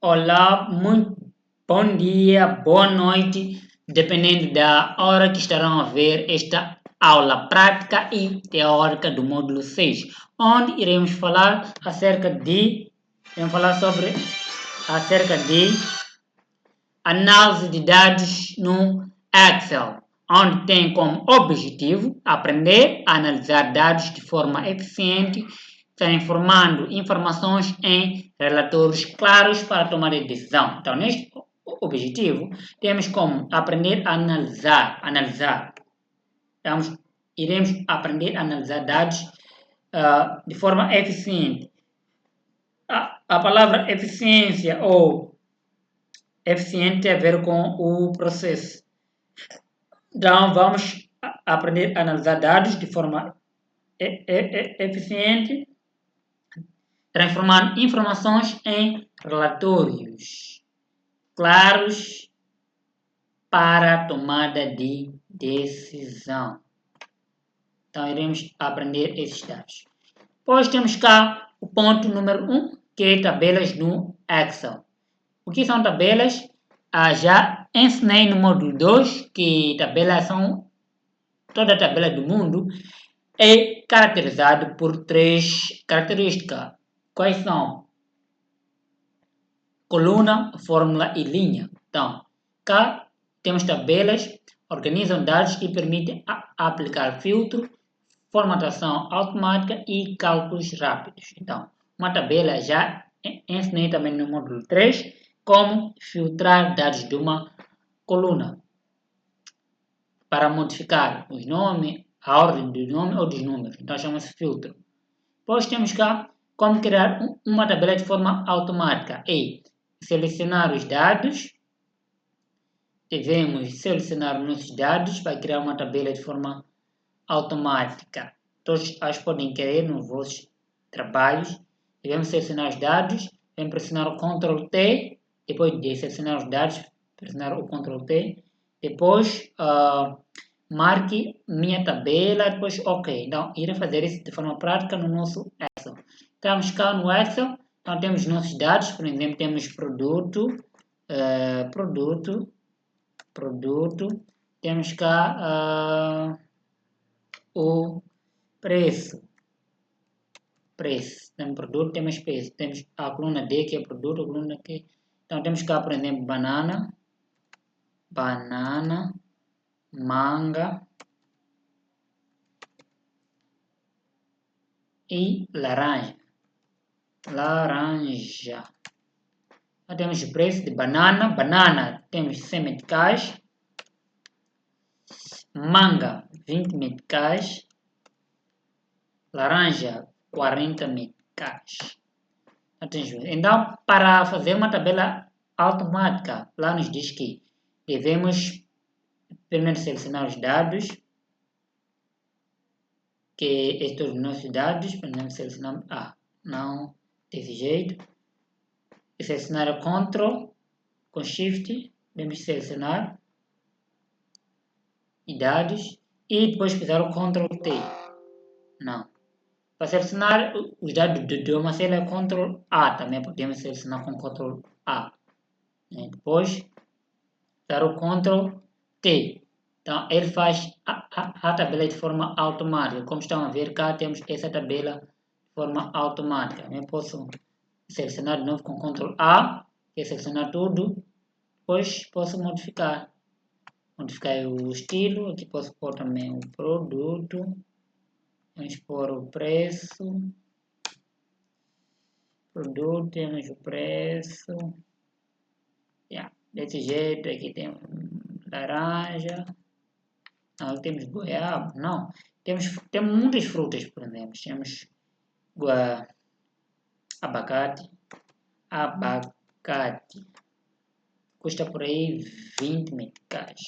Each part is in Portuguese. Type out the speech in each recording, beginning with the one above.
Olá, muito bom dia, boa noite, dependendo da hora que estarão a ver esta aula prática e teórica do módulo 6, onde iremos falar acerca de análise de dados no Excel, onde tem como objetivo aprender a analisar dados de forma eficiente, transformando informações em relatórios claros para tomar a decisão. Então, neste objetivo, temos como aprender a analisar. Iremos aprender a analisar dados de forma eficiente. A palavra eficiência ou eficiente tem a ver com o processo. Então, vamos aprender a analisar dados de forma eficiente, transformando informações em relatórios claros para a tomada de decisão. Então, iremos aprender esses dados. Depois temos cá o ponto número 1, que é tabelas no Excel. O que são tabelas? Já ensinei no módulo 2 que tabelas são toda tabela do mundo é caracterizado por 3 características. Quais são? Coluna, fórmula e linha. Então, cá temos tabelas, organizam dados e permitem aplicar filtro, formatação automática e cálculos rápidos. Então, uma tabela já ensinei também no módulo 3 como filtrar dados de uma coluna para modificar os nomes, a ordem do nome ou dos números. Então, chama-se filtro. Depois temos cá como criar uma tabela de forma automática. Selecionar os dados. Devemos selecionar os nossos dados para criar uma tabela de forma automática. Todos acho que podem querer nos vossos trabalhos. Devemos selecionar os dados. Devemos pressionar o Ctrl T. Depois de selecionar os dados, pressionar o Ctrl T. Depois, marque minha tabela. Depois, ok. Então, irei fazer isso de forma prática no nosso Excel. Estamos cá no Excel. Então, temos nossos dados. Por exemplo, temos produto. Temos cá o preço. Temos produto, temos preço. Temos a coluna D, que é produto, a coluna Q. Então, temos cá, por exemplo, banana, manga e laranja. Então, temos o preço de banana temos 100 meticais, manga 20 meticais, laranja 40 meticais. Então, para fazer uma tabela automática, lá nos diz que devemos primeiro selecionar os dados, que estes são os nossos dados, por exemplo, selecionamos não desse jeito, e selecionar o Ctrl com Shift, devemos selecionar e dados e depois pisar o Ctrl T. Não. Para selecionar os dados de uma célula é Ctrl A, também podemos selecionar com Ctrl A. Depois dar o Ctrl T. Então ele faz a tabela de forma automática. Como estão a ver, cá temos essa tabela de forma automática. Eu posso selecionar de novo com Ctrl A, que é selecionar tudo. Depois posso modificar. Modificar o estilo. Aqui posso pôr também o produto. Vamos pôr o preço. Produto, temos o preço. Desse jeito, aqui tem laranja. Não, temos goiaba. Não, temos muitas frutas, por exemplo. Temos abacate. Custa por aí 20 meticais.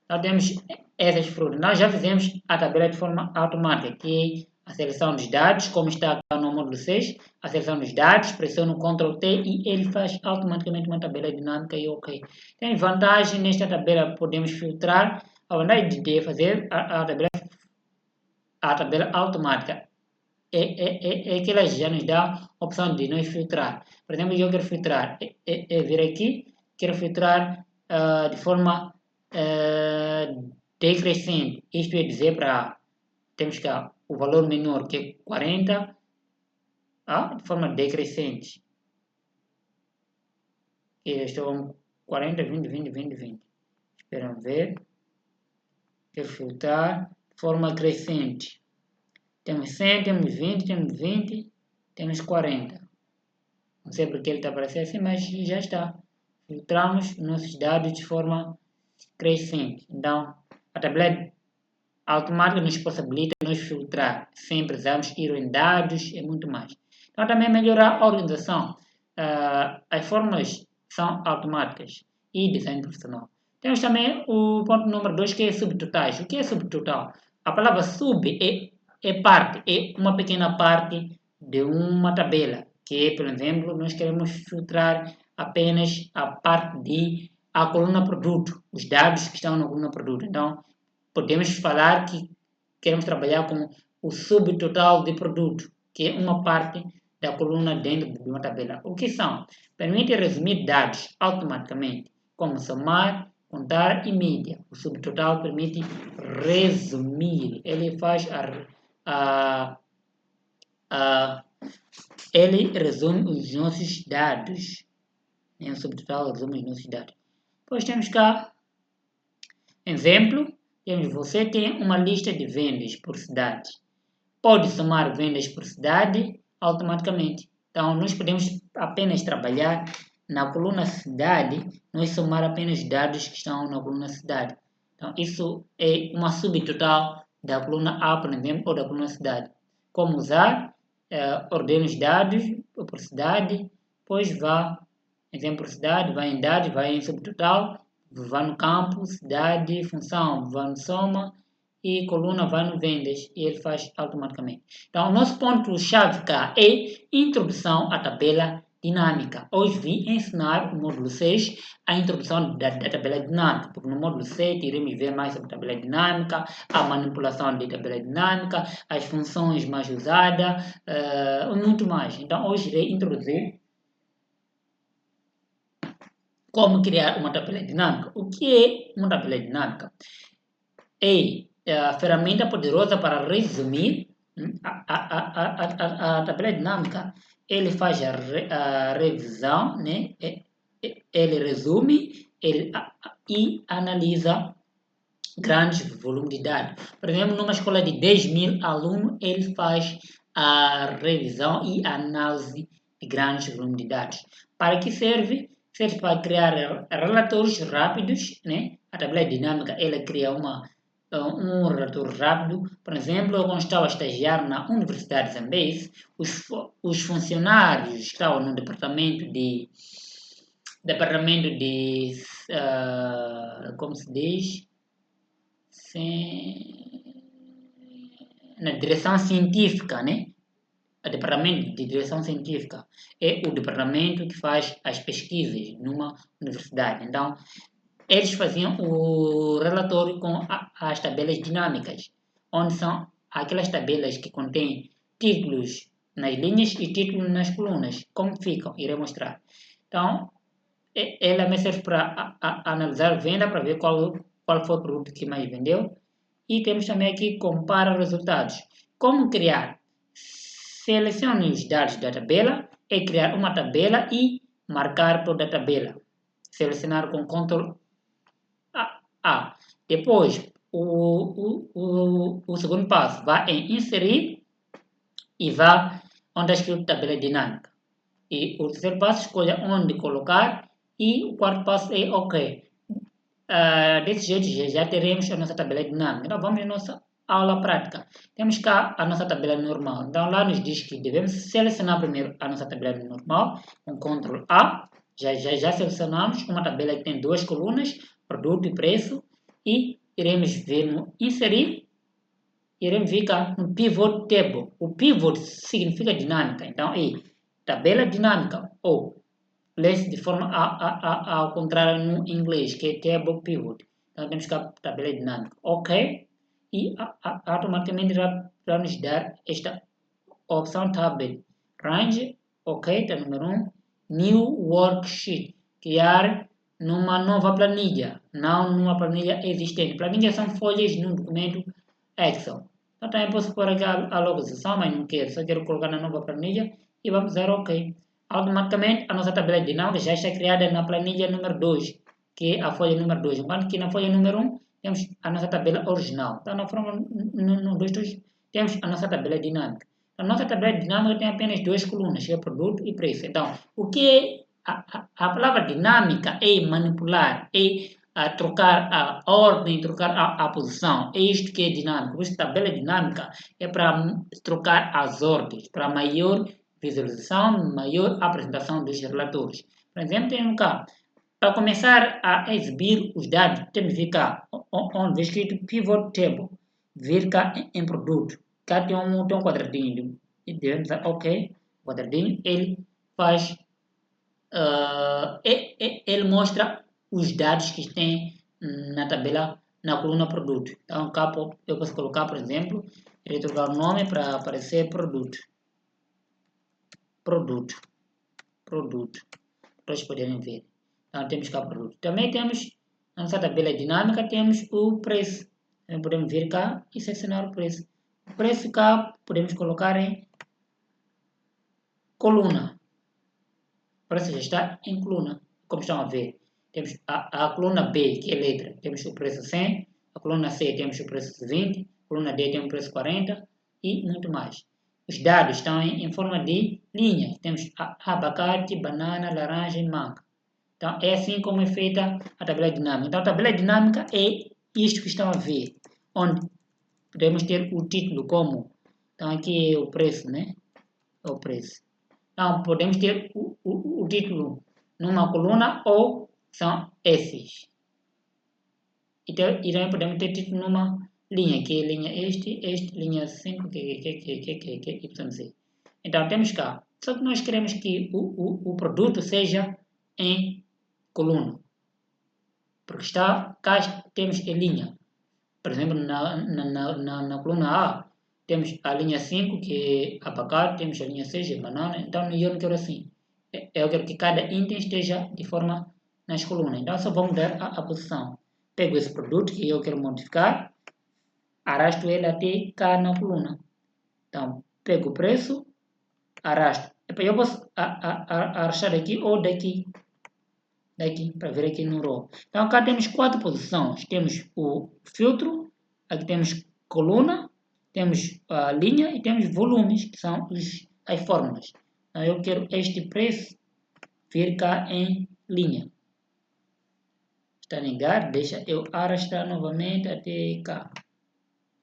Então temos essas frutas. Nós já fizemos a tabela de forma automática, que é a seleção dos dados, como está aqui no módulo 6, a seleção dos dados, pressiono o Ctrl T e ele faz automaticamente uma tabela dinâmica e ok. Tem vantagem nesta tabela, podemos filtrar, a vantagem de fazer a tabela automática que ela já nos dá a opção de nós filtrar. Por exemplo, eu quero filtrar, vir aqui, quero filtrar de forma decrescente. Isto é dizer para, temos que o valor menor que é 40, de forma decrescente. Estou 40, 20, 20, 20, 20. Esperam ver. Quero filtrar de forma crescente. Temos 100, temos 20, temos 20, temos 40. Não sei porque ele está aparecendo assim, mas já está. Filtramos nossos dados de forma crescente. Então, a tabela automática nos possibilita nos filtrar sem precisarmos ir em dados e muito mais. Então, também melhorar a organização. As formas são automáticas e design profissional. Temos também o ponto número 2, que é subtotais. O que é subtotal? A palavra sub é parte, é uma pequena parte de uma tabela, que é, por exemplo, nós queremos filtrar apenas a parte de a coluna produto, os dados que estão na coluna produto. Então, podemos falar que queremos trabalhar com o subtotal de produto, que é uma parte da coluna dentro de uma tabela. O que são? Permite resumir dados automaticamente, como somar, contar e média. O subtotal permite resumir. Ele faz ele resume os nossos dados. O subtotal resume os nossos dados. Depois temos cá, exemplo, você tem uma lista de vendas por cidade. Pode somar vendas por cidade automaticamente. Então, nós podemos apenas trabalhar na coluna cidade, nós somar apenas dados que estão na coluna cidade. Então, isso é uma subtotal da coluna A, por exemplo, ou da coluna cidade. Como usar? Ordena os dados por cidade, depois vá, exemplo por cidade, vai em dados, vai em subtotal, vai no campo, cidade, função, vai no soma, e coluna vai no vendas e ele faz automaticamente. Então, o nosso ponto-chave cá é introdução à tabela dinâmica. Hoje vim ensinar o módulo 6 a introdução da tabela dinâmica, porque no módulo 7 iremos ver mais sobre a tabela dinâmica, a manipulação da tabela dinâmica, as funções mais usadas e muito mais. Então, hoje irei introduzir como criar uma tabela dinâmica. O que é uma tabela dinâmica? É a ferramenta poderosa para resumir a tabela dinâmica. Ele faz a revisão, né? Ele resume e analisa grandes volumes de dados. Por exemplo, numa escola de 10.000 alunos, ele faz a revisão e análise de grandes volumes de dados. Para que serve? Serve para criar relatórios rápidos, né? A tabela dinâmica, ela cria um relatório rápido. Por exemplo, eu quando estava a estagiar na Universidade de Zambeze, os funcionários que estavam no como se diz, na direção científica, né? O departamento de direção científica é o departamento que faz as pesquisas numa universidade. Então, eles faziam o relatório com as tabelas dinâmicas, onde são aquelas tabelas que contêm títulos nas linhas e títulos nas colunas. Como ficam? Irei mostrar. Então, ela me serve para analisar venda, para ver qual foi o produto que mais vendeu. E temos também aqui compara resultados. Como criar? Selecione os dados da tabela e criar uma tabela e marcar toda a tabela. Selecionar com Ctrl A. Depois, o segundo passo, vá em inserir e vá onde está escrito tabela dinâmica. E o terceiro passo, escolha onde colocar e o quarto passo é OK. Desse jeito já teremos a nossa tabela dinâmica. Então vamos à nossa aula prática. Temos cá a nossa tabela normal. Então lá nos diz que devemos selecionar primeiro a nossa tabela normal com Ctrl A. Já selecionamos uma tabela que tem duas colunas, produto e preço, e iremos ver no inserir, iremos ver cá no pivot table. O pivot significa dinâmica. Então tabela dinâmica ou lê-se de forma ao contrário no inglês, que é table pivot. Então temos que a tabela dinâmica OK e automaticamente irá nos dar esta opção tablet. Range, ok, está número 1. New worksheet, criar numa nova planilha, não numa planilha existente. Planilhas são folhas num documento Excel. Então também posso pôr aqui a localização, mas não quero, só quero colocar na nova planilha e vamos dizer ok. Automaticamente a nossa tabela dinâmica já está criada na planilha número 2, que é a folha número 2, enquanto que na folha número 1 temos a nossa tabela original. Então na forma no 2 temos a nossa tabela dinâmica. A nossa tabela dinâmica tem apenas duas colunas, que é produto e preço. Então, o que é a palavra dinâmica é manipular, é trocar a ordem, trocar a posição. É isto que é dinâmico. Por isso, tabela dinâmica é para trocar as ordens, para maior visualização, maior apresentação dos relatores. Por exemplo, tem cá, para começar a exibir os dados, temos que vir cá, onde é escrito Pivot Table, vir cá em produto. Cá tem um quadradinho, e devemos dar OK, o quadradinho, ele faz, ele mostra os dados que tem na tabela, na coluna produto. Então, cá eu posso colocar, por exemplo, trocar o nome para aparecer produto. Todos poderem ver. Então, temos cá produto. Também temos, na nossa tabela dinâmica, temos o preço. Também podemos vir cá e selecionar o preço. O preço cá podemos colocar em coluna. O preço já está em coluna, como estão a ver. Temos a coluna B, que é letra, temos o preço 100. A coluna C temos o preço 20. A coluna D tem o preço 40 e muito mais. Os dados estão em forma de linha. Temos abacate, banana, laranja e manga. Então, é assim como é feita a tabela dinâmica. Então, a tabela dinâmica é isto que estão a ver, onde podemos ter o título como, então aqui é o preço, né? É o preço. Então, podemos ter o título numa coluna ou são esses. E também podemos ter título numa linha, que é linha linha 5, que é YZ. Então, temos cá. Só que nós queremos que o produto seja em coluna. Porque cá temos em linha. Por exemplo, na coluna A, temos a linha 5, que é abacate, temos a linha 6, que é banana. Então, eu não quero assim. Eu quero que cada item esteja de forma nas colunas. Então, só vou mudar a posição. Pego esse produto que eu quero modificar, arrasto ele até cá na coluna. Então, pego o preço, arrasto. Eu posso arrastar aqui ou daqui para ver aqui no RAW. Então, cá temos 4 posições. Temos o filtro, aqui temos coluna, temos a linha e temos volumes, que são as fórmulas. Então, eu quero este preço vir cá em linha. Está ligado? Deixa eu arrastar novamente até cá.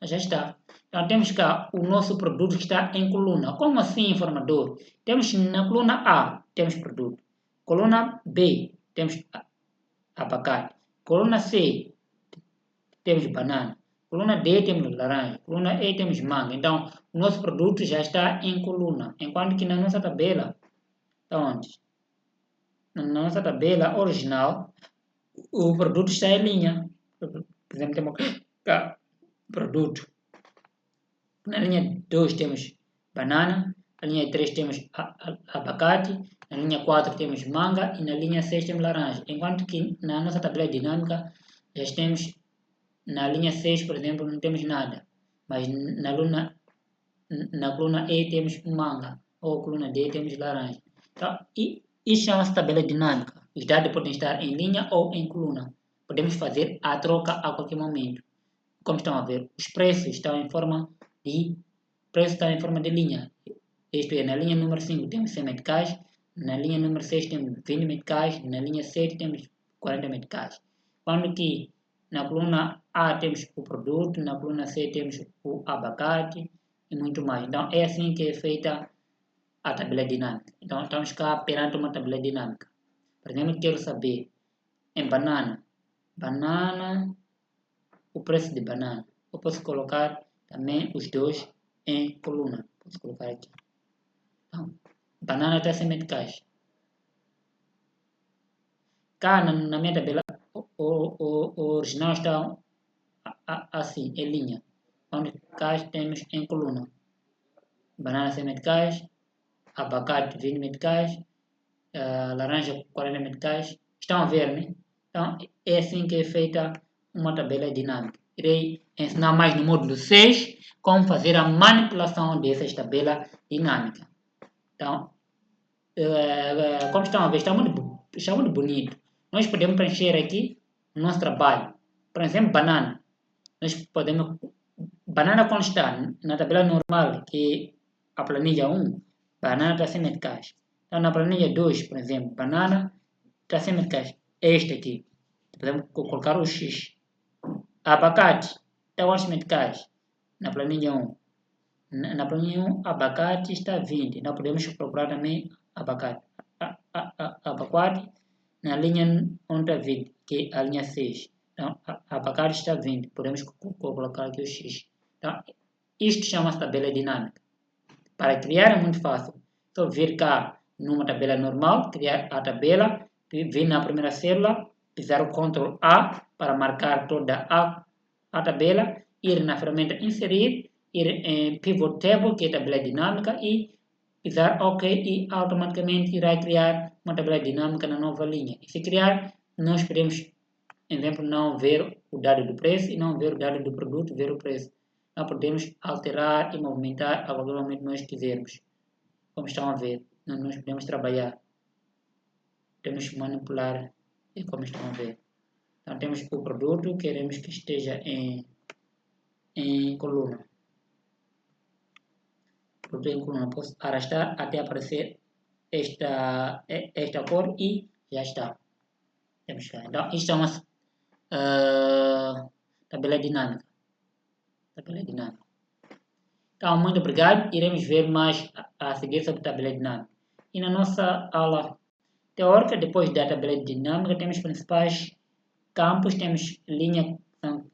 Já está. Então, temos cá o nosso produto que está em coluna. Como assim, informador? Temos na coluna A, temos produto. Coluna B, temos abacate. Coluna C, temos banana. Coluna D, temos laranja. Coluna E, temos manga. Então, o nosso produto já está em coluna. Enquanto que na nossa tabela, onde? Na nossa tabela original, o produto está em linha. Por exemplo, temos cá, produto. Na linha 2 temos banana. Na linha 3 temos abacate. Na linha 4 temos manga e na linha 6 temos laranja. Enquanto que na nossa tabela dinâmica já temos, na linha 6, por exemplo, não temos nada. Mas na coluna E temos manga, ou coluna D temos laranja. Então, isso chama-se tabela dinâmica. Os dados podem estar em linha ou em coluna. Podemos fazer a troca a qualquer momento. Como estão a ver, os preços estão em forma de linha. Isto é, na linha número 5 temos 100 meticais, na linha número 6 temos 20 meticais, na linha 7 temos 40 meticais. Quando que na coluna A temos o produto, na coluna C temos o abacate e muito mais. Então, é assim que é feita a tabela dinâmica. Então, estamos cá perante uma tabela dinâmica. Por exemplo, quero saber em banana, o preço de banana. Eu posso colocar também os dois em coluna. Posso colocar aqui. Então, banana está 100 meticais. Cá na minha tabela, o original está assim, em linha. Onde cá temos em coluna. banana 100 meticais, abacate 20 meticais, laranja 40 meticais. Estão a ver, né? Então, é assim que é feita uma tabela dinâmica. Irei ensinar mais no módulo 6 como fazer a manipulação dessas tabelas dinâmicas. Então, como estão a ver, está muito bonito. Nós podemos preencher aqui o nosso trabalho. Por exemplo, banana. Nós podemos... Banana quando está na tabela normal, que é a planilha 1, banana está 100 meticais. Então, na planilha 2, por exemplo, banana está 100 meticais. Este aqui. Podemos colocar o X. Abacate está quantos meticais? Na planilha 1. Na planilha 1, abacate está 20. Nós podemos procurar também abacate. Abacate na linha onde está 20, que é a linha 6. Então, abacate está 20. Podemos colocar aqui o X. Então, isto chama-se tabela dinâmica. Para criar é muito fácil. Só vir cá numa tabela normal, criar a tabela, vir na primeira célula, pisar o Ctrl A para marcar toda a tabela, ir na ferramenta inserir, ir em Pivot Table, que é a tabela dinâmica, e pisar OK e automaticamente irá criar uma tabela dinâmica na nova linha. E se criar, nós podemos, por exemplo, não ver o dado do preço e não ver o dado do produto, ver o preço. Nós podemos alterar e movimentar a qualquer momento que nós quisermos. Como estão a ver, nós podemos trabalhar, podemos manipular, e como estão a ver. Então temos o produto, queremos que esteja em coluna. Produto em coluna, posso arrastar até aparecer esta cor e já está. Temos cá. Então isto é uma tabela dinâmica. Então, muito obrigado. Iremos ver mais a seguir sobre tabela dinâmica. E na nossa aula teórica, depois da tabela dinâmica, temos principais campos, temos linha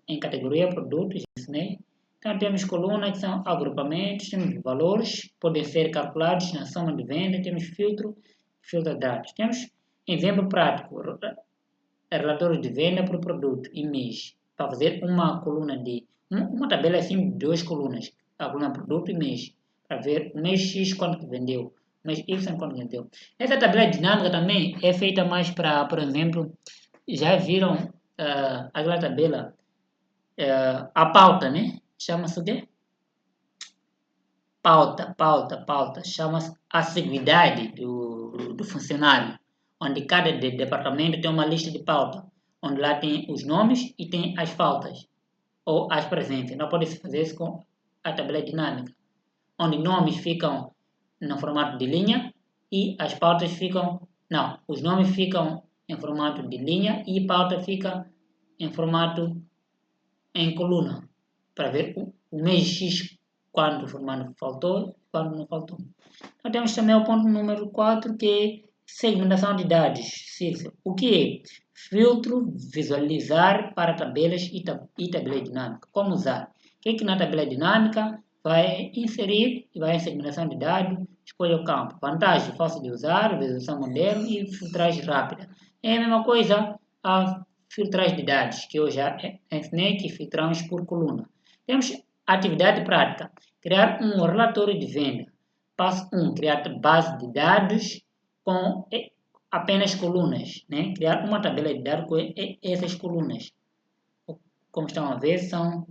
em categoria, produtos, ensinei. Então, temos colunas, que são agrupamentos, temos valores, podem ser calculados na soma de venda, temos filtro de dados. Temos exemplo prático, relatório de venda por produto e mês, para fazer uma coluna de uma tabela assim de 2 colunas, a coluna produto e mês, para ver o mês X quanto que vendeu, o mês Y quanto que vendeu. Essa tabela dinâmica também é feita mais para, por exemplo, já viram aquela tabela, a pauta, né? Chama-se o quê? Pauta. Chama-se a assiduidade do funcionário, onde cada departamento tem uma lista de pauta, onde lá tem os nomes e tem as faltas, ou as presentes. Não pode se fazer isso com a tabela dinâmica, onde nomes ficam no formato de linha e as pautas ficam... Não, os nomes ficam em formato de linha e pauta fica em formato em coluna, para ver o mês X, quando o formato faltou, quando não faltou. Então temos também o ponto número 4, que é segmentação de dados. O que é? Filtro, visualizar para tabelas e tabela dinâmica. Como usar? O que é que na tabela dinâmica vai inserir e vai em segmentação de dados, escolhe o campo. Vantagem, fácil de usar, visualização moderna e filtragem rápida. É a mesma coisa a filtragem de dados, que eu já ensinei, que filtramos por coluna. Temos atividade prática. Criar um relatório de venda. Passo 1. Criar base de dados com apenas colunas. Né? Criar uma tabela de dados com essas colunas. Como estão a ver, são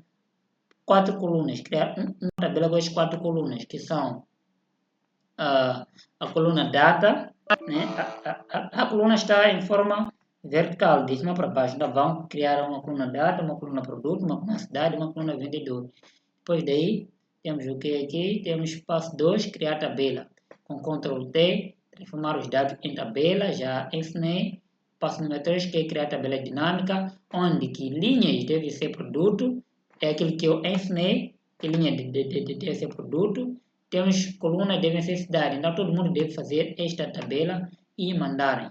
4 colunas. Criar uma tabela com as 4 colunas, que são a coluna data. Né? A coluna está em forma vertical, de cima para baixo. Então, vamos criar uma coluna data, uma coluna produto, uma coluna cidade, uma coluna vendedor. Depois daí, temos o que aqui? Temos passo 2, criar tabela. Com Ctrl T, transformar os dados em tabela, já ensinei. Passo número 3, que é criar tabela dinâmica, onde que linhas devem ser produto, é aquilo que eu ensinei, que linha deve ser produto. Temos colunas devem ser cidade, então todo mundo deve fazer esta tabela e mandarem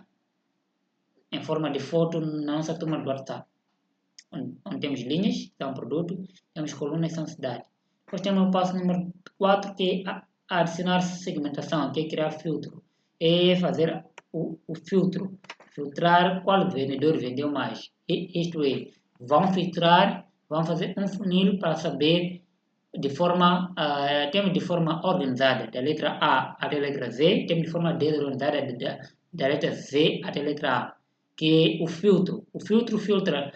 em forma de foto na nossa turma do WhatsApp. Onde temos linhas, que são produto, temos colunas, que são cidade. Depois temos o passo número 4, que é adicionar segmentação, que é criar filtro. É fazer o filtro, filtrar qual vendedor vendeu mais. Isto é, vão filtrar, vão fazer um funil para saber temos de forma organizada, da letra A até a letra Z, temos de forma desorganizada da letra Z até a letra A, que é o filtro. O filtro filtra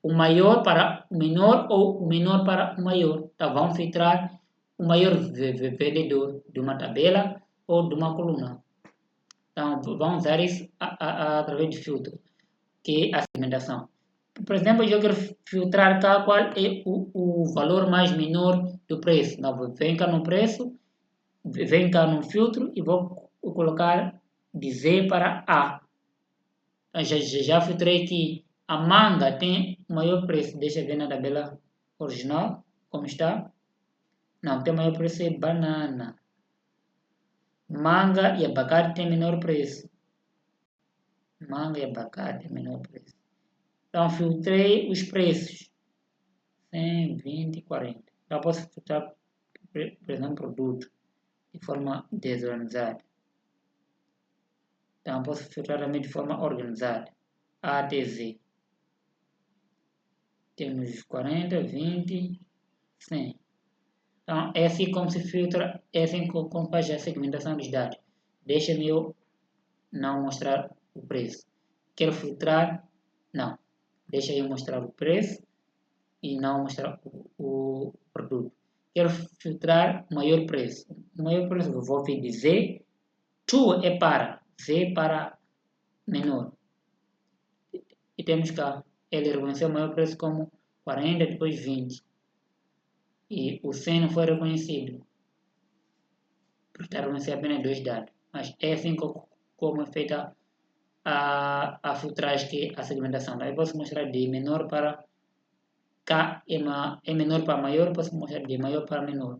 o maior para o menor ou o menor para o maior. Então, vamos filtrar o maior vendedor de uma tabela ou de uma coluna. Então, vamos usar isso através de filtro, que é a segmentação. Por exemplo, eu quero filtrar cá qual é o valor mais menor do preço. Então, vem cá no preço, vem cá no filtro e vou colocar de Z para A. Então, já filtrei aqui. A manga tem o maior preço. Deixa eu ver na tabela original como está. Não, tem o maior preço é banana. Manga e abacate tem menor preço. Manga e abacate tem menor preço. Então, filtrei os preços. 100, 20 e 40. Então, posso filtrar, por exemplo, produto de forma desorganizada. Então, posso filtrar também de forma organizada. A até Z. Temos 40, 20, 100. Então, é assim como se filtra, é assim como faz a segmentação dos dados. Deixa-me eu não mostrar o preço. Quero filtrar, não. Deixa eu mostrar o preço e não mostrar o produto. Quero filtrar o maior preço. O maior preço eu vou vir de Z. To é para. Z para menor. E temos cá. Ele reconheceu o maior preço como 40, depois 20. E o 100 não foi reconhecido. Porque está reconhecido apenas 2 dados. Mas é assim como é feita a filtragem, que é a segmentação. Daí eu posso mostrar de menor para K é menor para maior, posso mostrar de maior para menor.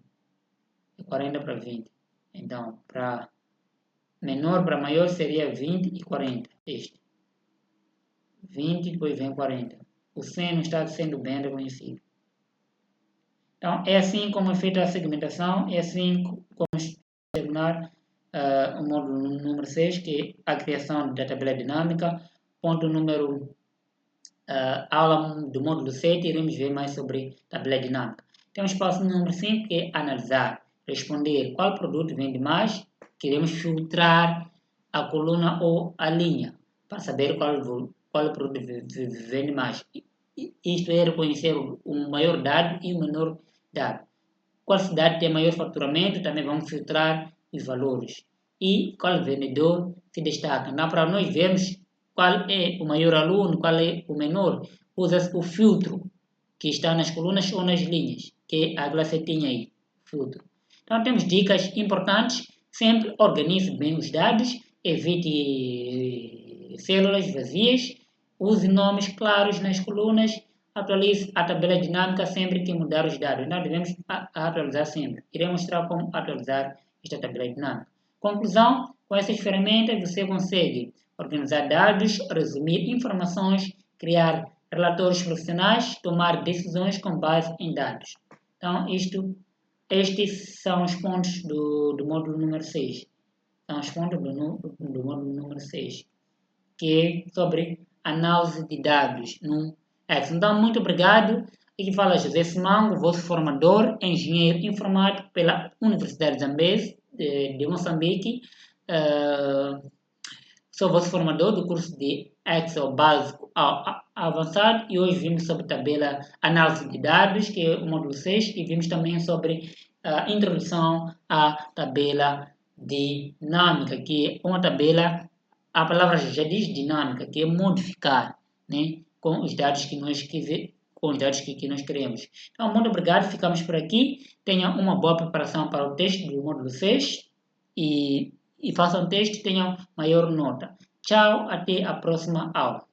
De 40 para 20. Então, para menor para maior seria 20 e 40. Este. 20 e depois vem 40. O 100 não está sendo bem reconhecido. Então, é assim como é feita a segmentação, é assim como terminar o módulo número 6, que é a criação da tabela dinâmica. Ponto número aula do módulo 7, iremos ver mais sobre tabela dinâmica. Temos passo número 5, que é analisar, responder qual produto vende mais. Queremos filtrar a coluna ou a linha para saber qual produto vende mais. Isto é reconhecer o maior dado e o menor dado. Qual cidade tem maior faturamento, também vamos filtrar os valores. E qual vendedor se destaca. Não, para nós vermos qual é o maior aluno, qual é o menor, usa-se o filtro que está nas colunas ou nas linhas, que é a setinha aí, filtro. Então temos dicas importantes, sempre organize bem os dados, evite células vazias, use nomes claros nas colunas, atualize a tabela dinâmica sempre que mudar os dados. Nós devemos atualizar sempre. Irei mostrar como atualizar esta tabela dinâmica. Conclusão, com essas ferramentas você consegue organizar dados, resumir informações, criar relatórios profissionais, tomar decisões com base em dados. Então, estes são os pontos do módulo número 6. São os pontos do módulo número 6, que é sobre análise de dados no Excel. Então, muito obrigado. Aqui fala José Simango, vosso formador, engenheiro informático pela Universidade de Zambeze, de Moçambique. Sou vosso formador do curso de Excel básico ao avançado e hoje vimos sobre tabela análise de dados, que é o módulo 6, e vimos também sobre a introdução à tabela dinâmica, que é uma tabela, a palavra já diz dinâmica, que é modificar, né, com os dados que nós queremos. Então, muito obrigado, ficamos por aqui. Tenha uma boa preparação para o teste do módulo 6 e façam teste, tenham maior nota. Tchau, até a próxima aula.